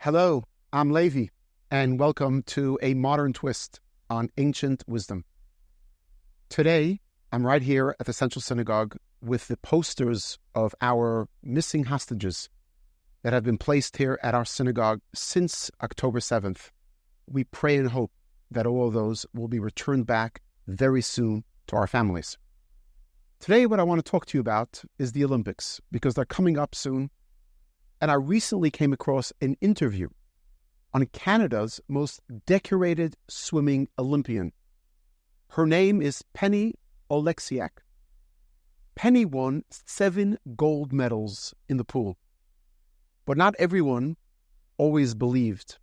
Hello, I'm Levi, and welcome to a modern twist on ancient wisdom. Today, I'm right here at the Central Synagogue with the posters of our missing hostages that have been placed here at our synagogue since October 7th. We pray and hope that all of those will be returned back very soon to our families. Today, what I want to talk to you about is the Olympics, because they're coming up soon. And I recently came across an interview on Canada's most decorated swimming Olympian. Her name is Penny Oleksiak. Penny won 7 gold medals in the pool. But not everyone always believed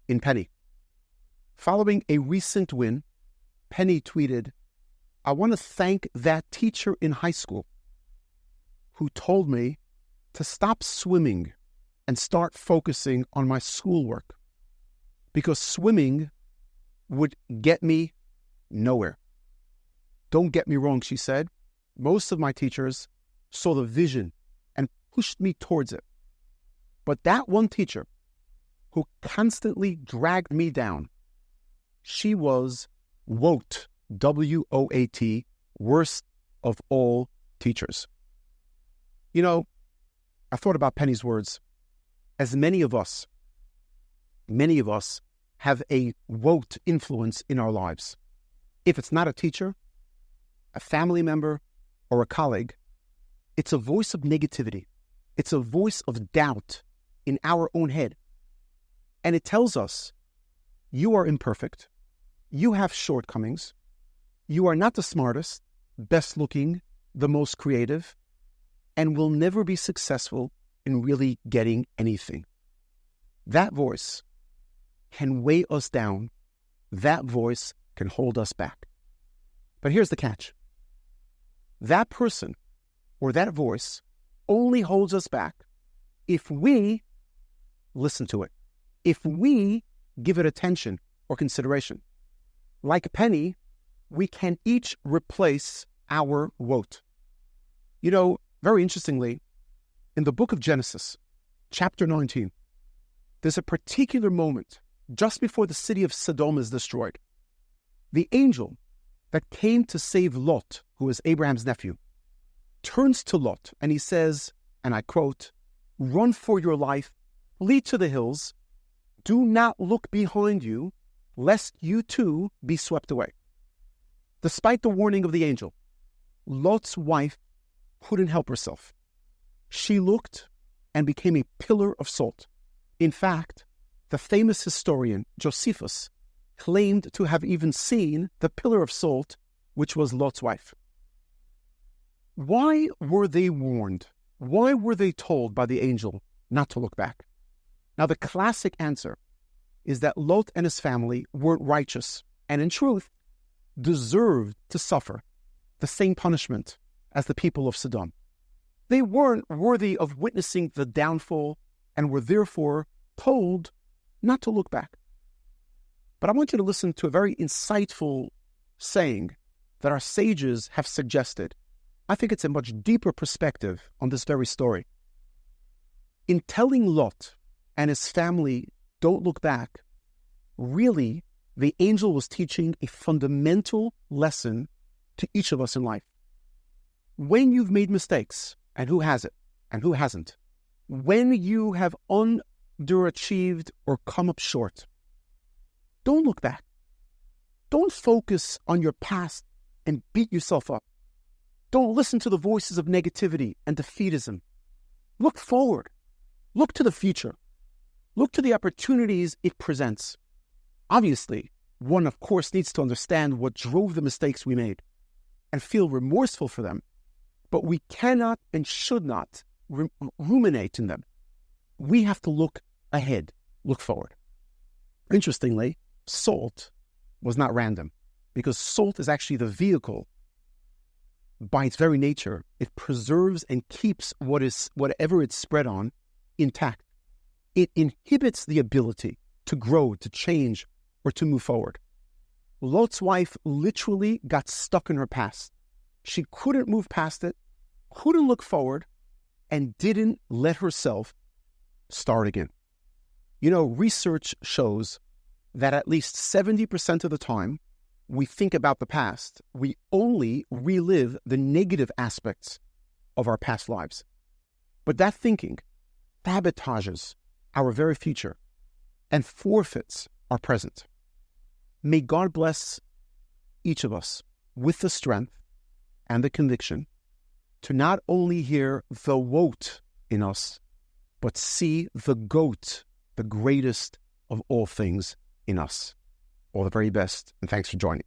in Penny. Following a recent win, Penny tweeted, "I want to thank that teacher in high school who told me to stop swimming and start focusing on my schoolwork, because swimming would get me nowhere." Don't get me wrong, she said. Most of my teachers saw the vision and pushed me towards it. But that one teacher who constantly dragged me down, she was WOAT, W-O-A-T, worst of all teachers. You know, I thought about Penny's words. As many of us have a WOAT influence in our lives. If it's not a teacher, a family member, or a colleague, it's a voice of negativity. It's a voice of doubt in our own head. And it tells us, you are imperfect, you have shortcomings, you are not the smartest, best looking, the most creative, and will never be successful in really getting anything. That voice can weigh us down. That voice can hold us back. But here's the catch. That person or that voice only holds us back if we listen to it, if we give it attention or consideration. Like Penny, we can each replace our WOAT. You know, very interestingly, in the book of Genesis, chapter 19, there's a particular moment just before the city of Sodom is destroyed. The angel that came to save Lot, who was Abraham's nephew, turns to Lot and he says, and I quote, "Run for your life, flee to the hills, do not look behind you, lest you too be swept away." Despite the warning of the angel, Lot's wife couldn't help herself. She looked and became a pillar of salt. In fact, the famous historian Josephus claimed to have even seen the pillar of salt, which was Lot's wife. Why were they warned? Why were they told by the angel not to look back? Now, the classic answer is that Lot and his family weren't righteous and, in truth, deserved to suffer the same punishment as the people of Sodom. They weren't worthy of witnessing the downfall and were therefore told not to look back. But I want you to listen to a very insightful saying that our sages have suggested. I think it's a much deeper perspective on this very story. In telling Lot and his family, don't look back, really, the angel was teaching a fundamental lesson to each of us in life. When you've made mistakes, and who has it, and who hasn't, when you have underachieved or come up short, don't look back. Don't focus on your past and beat yourself up. Don't listen to the voices of negativity and defeatism. Look forward. Look to the future. Look to the opportunities it presents. Obviously, one, of course, needs to understand what drove the mistakes we made and feel remorseful for them. But we cannot and should not ruminate in them. We have to look ahead, look forward. Interestingly, salt was not random, because salt is actually the vehicle. By its very nature, it preserves and keeps whatever it's spread on intact. It inhibits the ability to grow, to change, or to move forward. Lot's wife literally got stuck in her past. She couldn't move past it, couldn't look forward, and didn't let herself start again. Research shows that at least 70% of the time we think about the past, we only relive the negative aspects of our past lives. But that thinking sabotages our very future and forfeits our present. May God bless each of us with the strength and the conviction to not only hear the woat in us, but see the goat, the greatest of all things in us. All the very best, and thanks for joining.